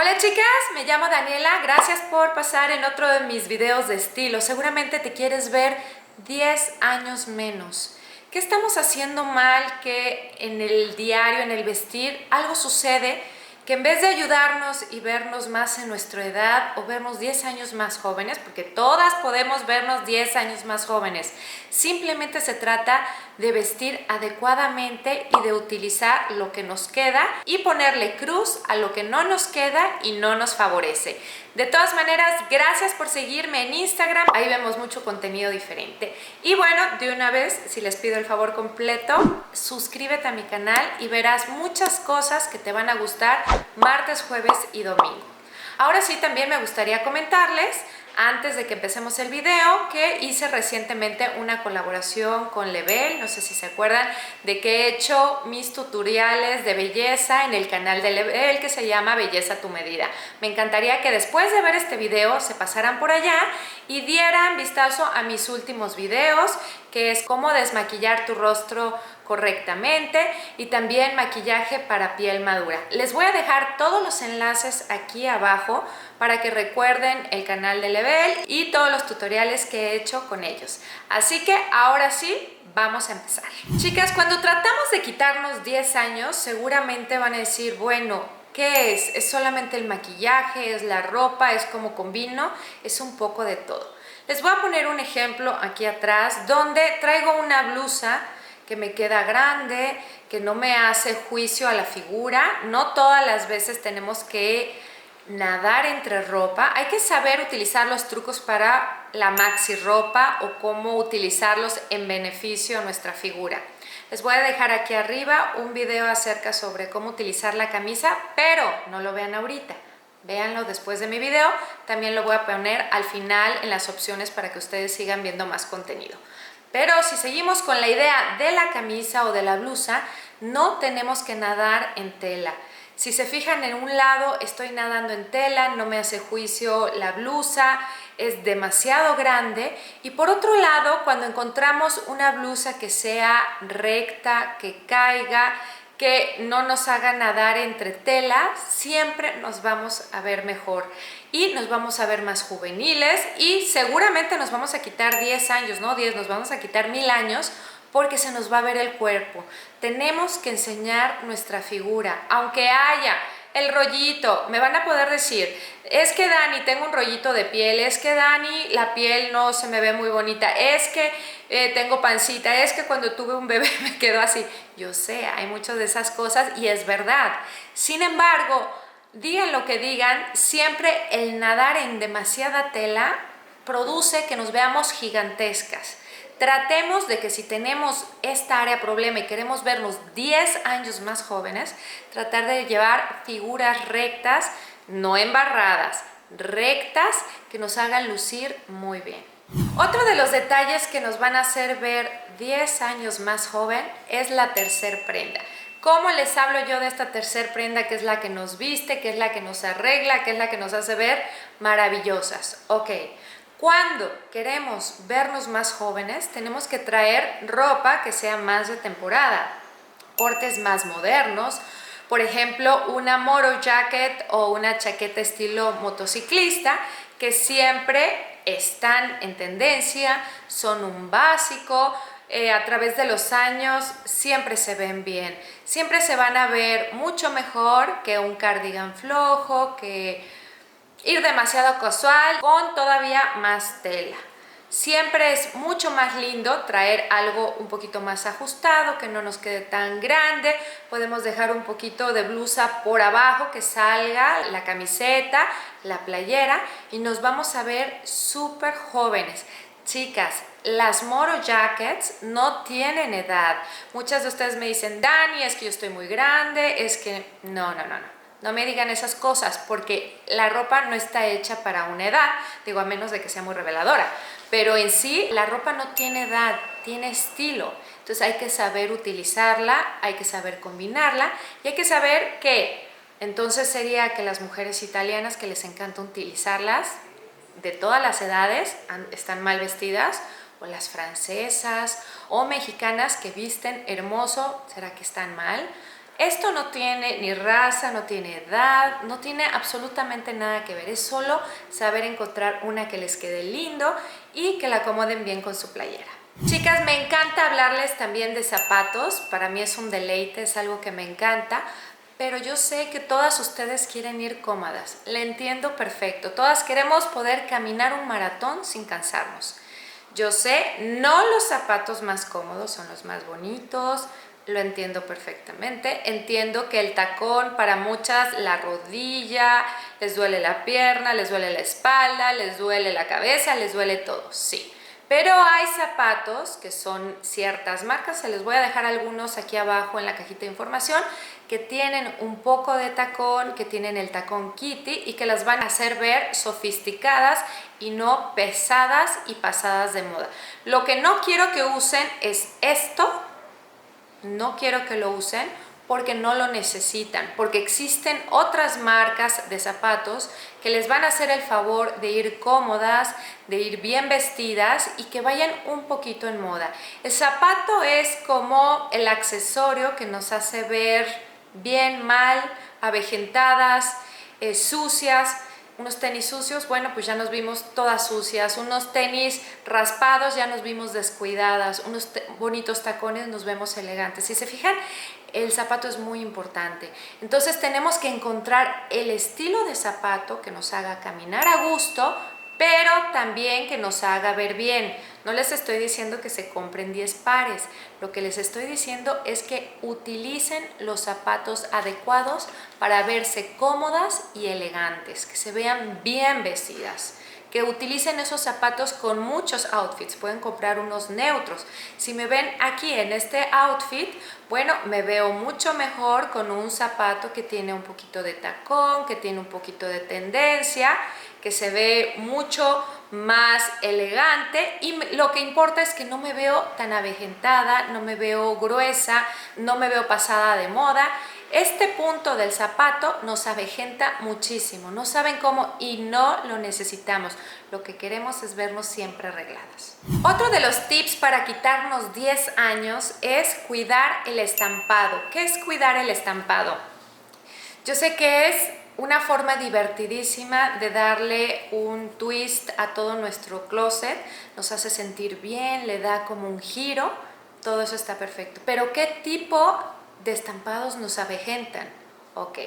Hola chicas, me llamo Daniela, gracias por pasar en otro de mis videos de estilo. Seguramente te quieres ver 10 años menos. ¿Qué estamos haciendo mal? Que en el diario, en el vestir, algo sucede que en vez de ayudarnos y vernos más en nuestra edad o vernos 10 años más jóvenes, porque todas podemos vernos 10 años más jóvenes, simplemente se trata de vestir adecuadamente y de utilizar lo que nos queda y ponerle cruz a lo que no nos queda y no nos favorece. De todas maneras, gracias por seguirme en Instagram, ahí vemos mucho contenido diferente. Y bueno, de una vez, si les pido el favor completo, suscríbete a mi canal y verás muchas cosas que te van a gustar martes, jueves y domingo. Ahora sí, también me gustaría comentarles, antes de que empecemos el video, que hice recientemente una colaboración con Lebel. No sé si se acuerdan de que he hecho mis tutoriales de belleza en el canal de Lebel que se llama Belleza a tu medida. Me encantaría que después de ver este video se pasaran por allá y dieran vistazo a mis últimos videos, que es cómo desmaquillar tu rostro correctamente y también maquillaje para piel madura. Les voy a dejar todos los enlaces aquí abajo para que recuerden el canal de Lebel y todos los tutoriales que he hecho con ellos. Así que ahora sí, vamos a empezar. Chicas, cuando tratamos de quitarnos 10 años, seguramente van a decir, bueno, ¿qué es? ¿Es solamente el maquillaje? ¿Es la ropa? ¿Es cómo combino? Es un poco de todo. Les voy a poner un ejemplo aquí atrás donde traigo una blusa que me queda grande, que no me hace juicio a la figura. No todas las veces tenemos que nadar entre ropa. Hay que saber utilizar los trucos para la maxi ropa o cómo utilizarlos en beneficio a nuestra figura. Les voy a dejar aquí arriba un video acerca sobre cómo utilizar la camisa, pero no lo vean ahorita. Véanlo después de mi video. También lo voy a poner al final en las opciones para que ustedes sigan viendo más contenido. Pero si seguimos con la idea de la camisa o de la blusa, no tenemos que nadar en tela. Si se fijan, en un lado estoy nadando en tela, no me hace juicio la blusa, es demasiado grande. Y por otro lado, cuando encontramos una blusa que sea recta, que caiga, que no nos haga nadar entre tela, siempre nos vamos a ver mejor y nos vamos a ver más juveniles y seguramente nos vamos a quitar 10 años, no 10, nos vamos a quitar 1000 años porque se nos va a ver el cuerpo. Tenemos que enseñar nuestra figura, aunque haya el rollito. Me van a poder decir, es que Dani, tengo un rollito de piel, es que Dani, la piel no se me ve muy bonita, es que tengo pancita, es que cuando tuve un bebé me quedó así. Yo sé, hay muchas de esas cosas y es verdad. Sin embargo, digan lo que digan, siempre el nadar en demasiada tela produce que nos veamos gigantescas. Tratemos de que si tenemos esta área problema y queremos vernos 10 años más jóvenes, tratar de llevar figuras rectas, no embarradas, rectas, que nos hagan lucir muy bien. Otro de los detalles que nos van a hacer ver 10 años más joven es la tercer prenda. ¿Cómo les hablo yo de esta tercer prenda, que es la que nos viste, que es la que nos arregla, que es la que nos hace ver maravillosas? Ok. Cuando queremos vernos más jóvenes, tenemos que traer ropa que sea más de temporada, cortes más modernos. Por ejemplo, una moto jacket o una chaqueta estilo motociclista, que siempre están en tendencia, son un básico. A través de los años siempre se ven bien, siempre se van a ver mucho mejor que un cardigan flojo, que ir demasiado casual con todavía más tela. Siempre es mucho más lindo traer algo un poquito más ajustado, que no nos quede tan grande. Podemos dejar un poquito de blusa por abajo, que salga la camiseta, la playera, y nos vamos a ver súper jóvenes. Chicas, las moto jackets no tienen edad. Muchas de ustedes me dicen, Dani, es que yo estoy muy grande, es que no. No me digan esas cosas, porque la ropa no está hecha para una edad, digo, a menos de que sea muy reveladora. Pero en sí, la ropa no tiene edad, tiene estilo. Entonces hay que saber utilizarla, hay que saber combinarla y hay que saber que entonces sería que las mujeres italianas, que les encanta utilizarlas de todas las edades, están mal vestidas, o las francesas o mexicanas que visten hermoso, ¿será que están mal? Esto no tiene ni raza, no tiene edad, no tiene absolutamente nada que ver. Es solo saber encontrar una que les quede lindo y que la acomoden bien con su playera. Chicas, me encanta hablarles también de zapatos. Para mí es un deleite, es algo que me encanta. Pero yo sé que todas ustedes quieren ir cómodas. Le entiendo perfecto. Todas queremos poder caminar un maratón sin cansarnos. Yo sé, no los zapatos más cómodos son los más bonitos, lo entiendo perfectamente. Entiendo que el tacón para muchas, la rodilla, les duele la pierna, les duele la espalda, les duele la cabeza, les duele todo, sí. Pero hay zapatos que son ciertas marcas, se les voy a dejar algunos aquí abajo en la cajita de información, que tienen un poco de tacón, que tienen el tacón Kitty y que las van a hacer ver sofisticadas y no pesadas y pasadas de moda. Lo que no quiero que usen es esto, no quiero que lo usen porque no lo necesitan, porque existen otras marcas de zapatos que les van a hacer el favor de ir cómodas, de ir bien vestidas y que vayan un poquito en moda. El zapato es como el accesorio que nos hace ver bien, mal, avejentadas, sucias. Unos tenis sucios, bueno, pues ya nos vimos todas sucias. Unos tenis raspados, ya nos vimos descuidadas. Unos bonitos tacones, nos vemos elegantes. Si se fijan, el zapato es muy importante. Entonces tenemos que encontrar el estilo de zapato que nos haga caminar a gusto, pero también que nos haga ver bien. No les estoy diciendo que se compren 10 pares. Lo que les estoy diciendo es que utilicen los zapatos adecuados para verse cómodas y elegantes, que se vean bien vestidas. Que utilicen esos zapatos con muchos outfits, pueden comprar unos neutros. Si me ven aquí en este outfit, bueno, me veo mucho mejor con un zapato que tiene un poquito de tacón, que tiene un poquito de tendencia, que se ve mucho más elegante y lo que importa es que no me veo tan avejentada, no me veo gruesa, no me veo pasada de moda. Este punto del zapato nos avejenta muchísimo, no saben cómo y no lo necesitamos. Lo que queremos es vernos siempre arregladas. Otro de los tips para quitarnos 10 años es cuidar el estampado. ¿Qué es cuidar el estampado? Yo sé que es una forma divertidísima de darle un twist a todo nuestro closet, nos hace sentir bien, le da como un giro, todo eso está perfecto. Pero ¿qué tipo de estampados nos avejentan? Ok,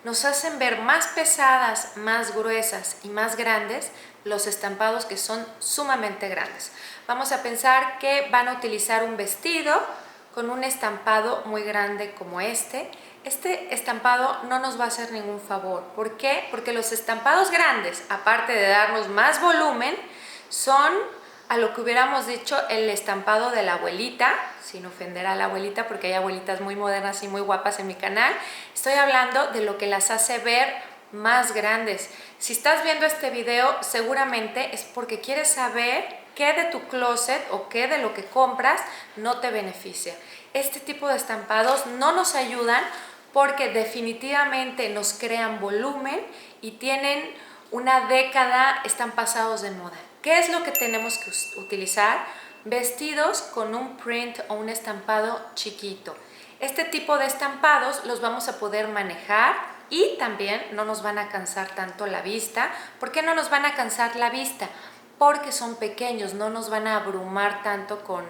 nos hacen ver más pesadas, más gruesas y más grandes los estampados que son sumamente grandes. Vamos a pensar que van a utilizar un vestido con un estampado muy grande como este. Este estampado no nos va a hacer ningún favor. ¿Por qué? Porque los estampados grandes, aparte de darnos más volumen, son a lo que hubiéramos dicho el estampado de la abuelita, sin ofender a la abuelita porque hay abuelitas muy modernas y muy guapas en mi canal. Estoy hablando de lo que las hace ver más grandes. Si estás viendo este video, seguramente es porque quieres saber qué de tu closet o qué de lo que compras no te beneficia. Este tipo de estampados no nos ayudan porque definitivamente nos crean volumen y tienen una década, están pasados de moda. ¿Qué es lo que tenemos que utilizar? Vestidos con un print o un estampado chiquito. Este tipo de estampados los vamos a poder manejar y también no nos van a cansar tanto la vista. ¿Por qué no nos van a cansar la vista? Porque son pequeños, no nos van a abrumar tanto con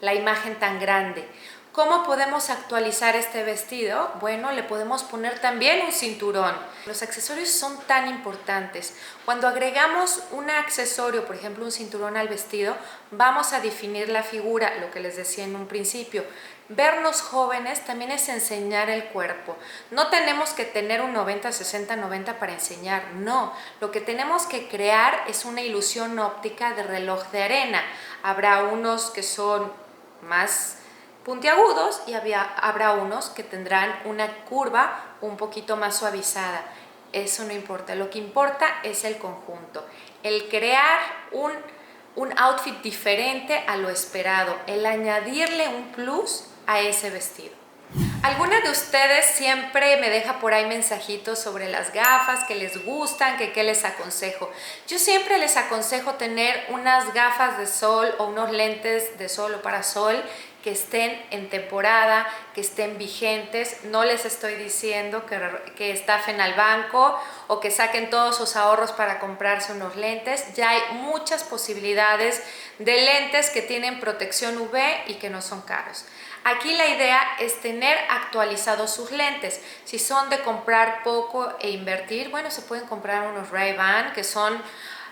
la imagen tan grande. ¿Cómo podemos actualizar este vestido? Bueno, le podemos poner también un cinturón. Los accesorios son tan importantes. Cuando agregamos un accesorio, por ejemplo un cinturón al vestido, vamos a definir la figura, lo que les decía en un principio. Vernos jóvenes también es enseñar el cuerpo. No tenemos que tener un 90, 60, 90 para enseñar, no. Lo que tenemos que crear es una ilusión óptica de reloj de arena. Habrá unos que son más puntiagudos y habrá unos que tendrán una curva un poquito más suavizada. Eso no importa, lo que importa es el conjunto, el crear un outfit diferente a lo esperado, el añadirle un plus a ese vestido. ¿Alguna de ustedes siempre me deja por ahí mensajitos sobre las gafas, que les gustan, que qué les aconsejo? Yo siempre les aconsejo tener unas gafas de sol o unos lentes de sol o parasol que estén en temporada, que estén vigentes. No les estoy diciendo que estafen al banco o que saquen todos sus ahorros para comprarse unos lentes. Ya hay muchas posibilidades de lentes que tienen protección UV y que no son caros. Aquí la idea es tener actualizados sus lentes. Si son de comprar poco e invertir, bueno, se pueden comprar unos Ray-Ban, que son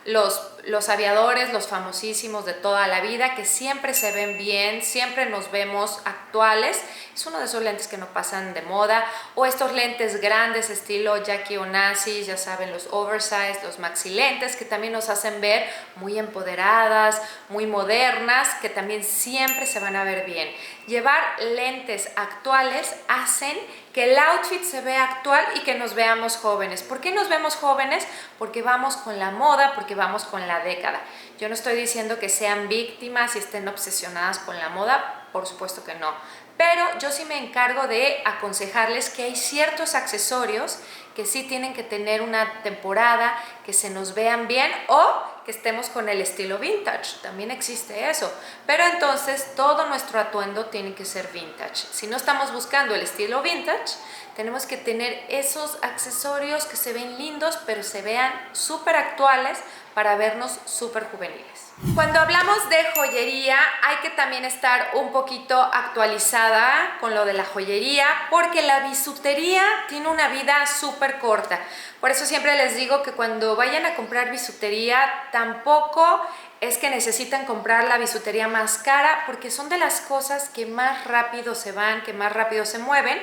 los aviadores, los famosísimos de toda la vida, que siempre se ven bien, siempre nos vemos actuales. Es uno de esos lentes que no pasan de moda, o estos lentes grandes estilo Jackie Onassis, ya saben, los oversize, los maxi lentes, que también nos hacen ver muy empoderadas, muy modernas, que también siempre se van a ver bien. Llevar lentes actuales hacen que el outfit se vea actual y que nos veamos jóvenes. ¿Por qué nos vemos jóvenes? Porque vamos con la moda, porque vamos con la década. Yo no estoy diciendo que sean víctimas y estén obsesionadas con la moda, por supuesto que no. Pero yo sí me encargo de aconsejarles que hay ciertos accesorios que sí tienen que tener una temporada, que se nos vean bien o que estemos con el estilo vintage. También existe eso. Pero entonces todo nuestro atuendo tiene que ser vintage. Si no estamos buscando el estilo vintage, tenemos que tener esos accesorios que se ven lindos, pero se vean súper actuales para vernos súper juveniles. Cuando hablamos de joyería, hay que también estar un poquito actualizada con lo de la joyería, porque la bisutería tiene una vida súper corta. Por eso siempre les digo que cuando vayan a comprar bisutería, tampoco es que necesitan comprar la bisutería más cara, porque son de las cosas que más rápido se van, que más rápido se mueven.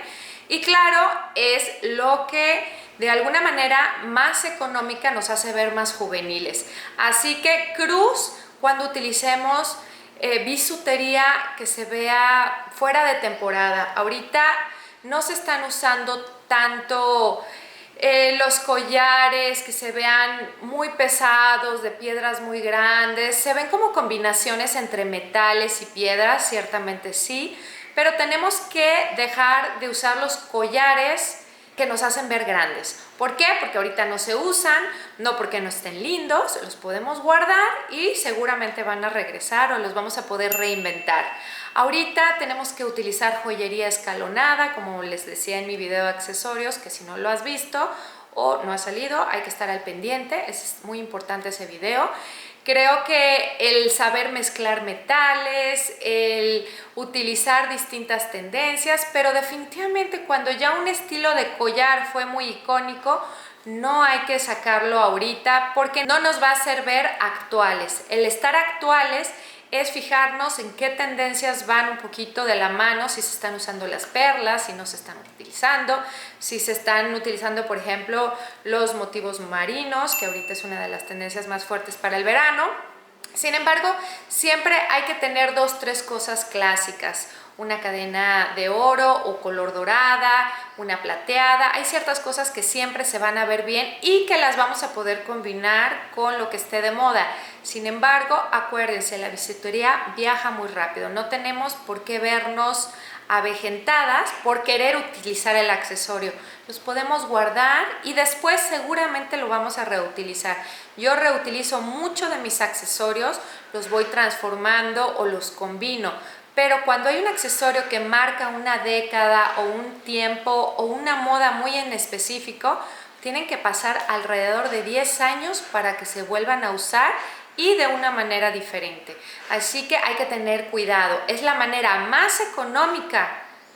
Y claro, es lo que de alguna manera más económica nos hace ver más juveniles. Así que Cruz, cuando utilicemos bisutería que se vea fuera de temporada. Ahorita no se están usando tanto los collares que se vean muy pesados, de piedras muy grandes. Se ven como combinaciones entre metales y piedras, ciertamente sí, pero tenemos que dejar de usar los collares que nos hacen ver grandes. ¿Por qué? Porque ahorita no se usan, no porque no estén lindos, los podemos guardar y seguramente van a regresar o los vamos a poder reinventar. Ahorita tenemos que utilizar joyería escalonada, como les decía en mi video de accesorios, que si no lo has visto o no ha salido, hay que estar al pendiente, es muy importante ese video. Creo que el saber mezclar metales, el utilizar distintas tendencias, pero definitivamente cuando ya un estilo de collar fue muy icónico, no hay que sacarlo ahorita porque no nos va a hacer ver actuales. El estar actuales es fijarnos en qué tendencias van un poquito de la mano, si se están usando las perlas, si no se están utilizando, si se están utilizando, por ejemplo, los motivos marinos, que ahorita es una de las tendencias más fuertes para el verano. Sin embargo, siempre hay que tener 2 o 3 cosas clásicas. Una cadena de oro o color dorada, una plateada. Hay ciertas cosas que siempre se van a ver bien y que las vamos a poder combinar con lo que esté de moda. Sin embargo, acuérdense, la bisutería viaja muy rápido. No tenemos por qué vernos avejentadas por querer utilizar el accesorio. Los podemos guardar y después seguramente lo vamos a reutilizar. Yo reutilizo mucho de mis accesorios, los voy transformando o los combino. Pero cuando hay un accesorio que marca una década o un tiempo o una moda muy en específico, tienen que pasar alrededor de 10 años para que se vuelvan a usar y de una manera diferente. Así que hay que tener cuidado. Es la manera más económica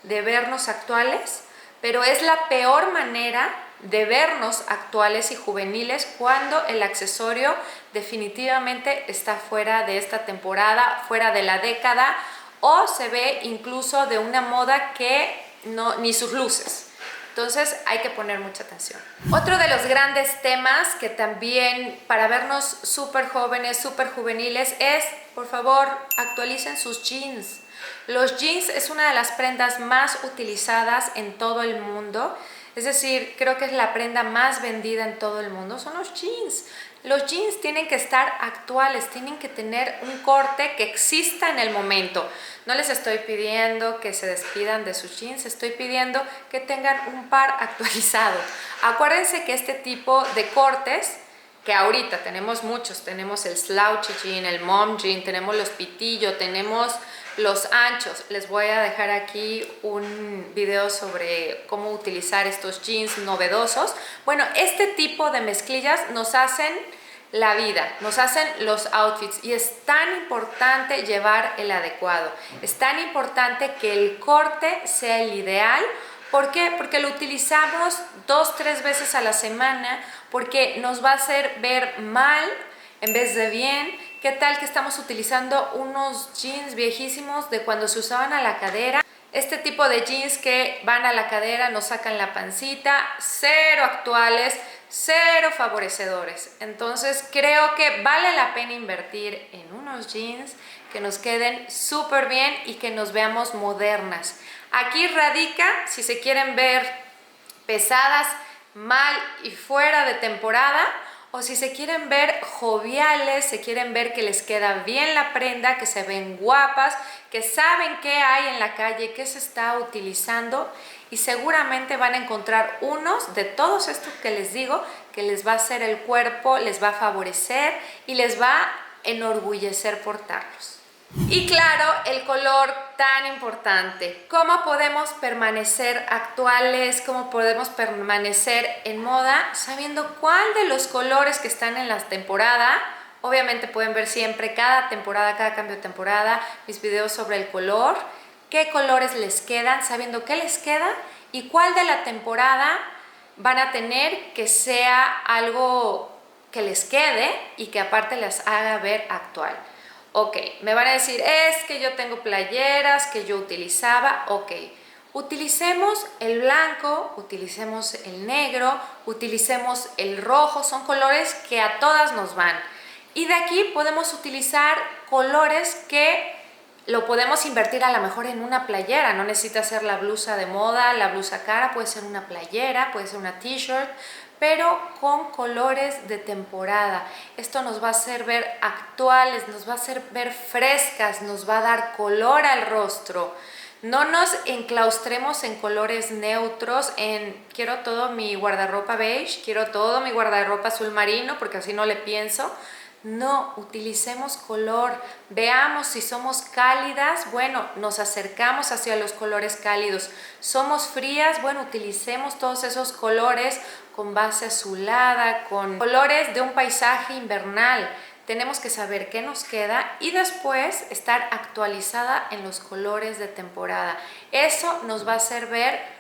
de vernos actuales, pero es la peor manera de vernos actuales y juveniles cuando el accesorio definitivamente está fuera de esta temporada, fuera de la década, o se ve incluso de una moda que no, ni sus luces. Entonces hay que poner mucha atención. Otro de los grandes temas que también para vernos súper jóvenes, súper juveniles es, por favor, actualicen sus jeans. Los jeans es una de las prendas más utilizadas en todo el mundo. Es decir, creo que es la prenda más vendida en todo el mundo, son los jeans. Los jeans tienen que estar actuales, tienen que tener un corte que exista en el momento. No les estoy pidiendo que se despidan de sus jeans, estoy pidiendo que tengan un par actualizado. Acuérdense que este tipo de cortes, que ahorita tenemos muchos, tenemos el slouchy jean, el mom jean, tenemos los pitillo, tenemos los anchos. Les voy a dejar aquí un video sobre cómo utilizar estos jeans novedosos. Bueno, este tipo de mezclillas nos hacen la vida, nos hacen los outfits y es tan importante llevar el adecuado. Es tan importante que el corte sea el ideal. ¿Por qué? Porque lo utilizamos 2-3 veces a la semana, porque nos va a hacer ver mal en vez de bien. ¿Qué tal que estamos utilizando unos jeans viejísimos de cuando se usaban a la cadera? Este tipo de jeans que van a la cadera, nos sacan la pancita, cero actuales, cero favorecedores. Entonces creo que vale la pena invertir en unos jeans que nos queden súper bien y que nos veamos modernas. Aquí radica si se quieren ver pesadas, mal y fuera de temporada, o si se quieren ver joviales, se quieren ver que les queda bien la prenda, que se ven guapas, que saben qué hay en la calle, qué se está utilizando, y seguramente van a encontrar unos de todos estos que les digo, que les va a hacer el cuerpo, les va a favorecer y les va a enorgullecer portarlos. Y claro, el color tan importante. ¿Cómo podemos permanecer actuales? ¿Cómo podemos permanecer en moda? Sabiendo cuál de los colores que están en la temporada. Obviamente pueden ver siempre cada temporada, cada cambio de temporada, mis videos sobre el color. ¿Qué colores les quedan? Sabiendo qué les queda y cuál de la temporada van a tener que sea algo que les quede y que aparte les haga ver actual. Ok, me van a decir, es que yo tengo playeras que yo utilizaba. Ok, utilicemos el blanco, utilicemos el negro, utilicemos el rojo. Son colores que a todas nos van. Y de aquí podemos utilizar colores que lo podemos invertir a lo mejor en una playera. No necesita ser la blusa de moda, la blusa cara, puede ser una playera, puede ser una t-shirt, pero con colores de temporada. Esto nos va a hacer ver actuales, nos va a hacer ver frescas, nos va a dar color al rostro. No nos enclaustremos en colores neutros, en quiero todo mi guardarropa beige, quiero todo mi guardarropa azul marino, porque así no le pienso. No, utilicemos color, veamos si somos cálidas, bueno, nos acercamos hacia los colores cálidos. Somos frías, bueno, utilicemos todos esos colores con base azulada, con colores de un paisaje invernal. Tenemos que saber qué nos queda y después estar actualizada en los colores de temporada. Eso nos va a hacer ver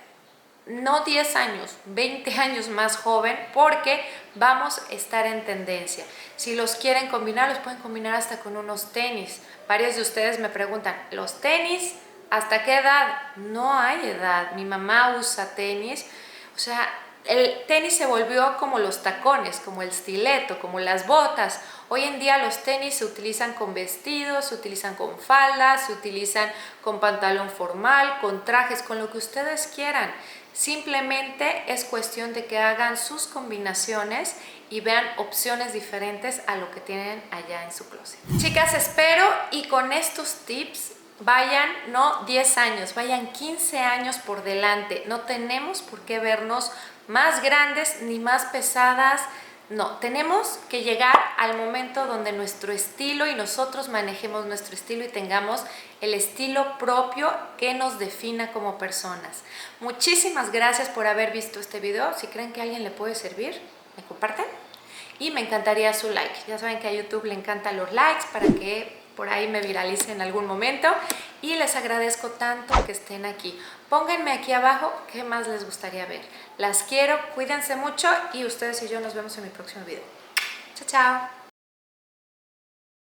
no 10 años, 20 años más joven, porque vamos a estar en tendencia. Si los quieren combinar, los pueden combinar hasta con unos tenis. Varios de ustedes me preguntan, ¿los tenis hasta qué edad? No hay edad. Mi mamá usa tenis. O sea, el tenis se volvió como los tacones, como el stiletto, como las botas. Hoy en día los tenis se utilizan con vestidos, se utilizan con faldas, se utilizan con pantalón formal, con trajes, con lo que ustedes quieran. Simplemente es cuestión de que hagan sus combinaciones y vean opciones diferentes a lo que tienen allá en su closet. Chicas, espero y con estos tips vayan no 10 años, vayan 15 años por delante. No tenemos por qué vernos más grandes ni más pesadas. No, tenemos que llegar al momento donde nuestro estilo y nosotros manejemos nuestro estilo y tengamos el estilo propio que nos defina como personas. Muchísimas gracias por haber visto este video. Si creen que a alguien le puede servir, me comparten y me encantaría su like. Ya saben que a YouTube le encantan los likes para que por ahí me viralice en algún momento y les agradezco tanto que estén aquí. Pónganme aquí abajo qué más les gustaría ver. Las quiero, cuídense mucho y ustedes y yo nos vemos en mi próximo video. Chao, chao.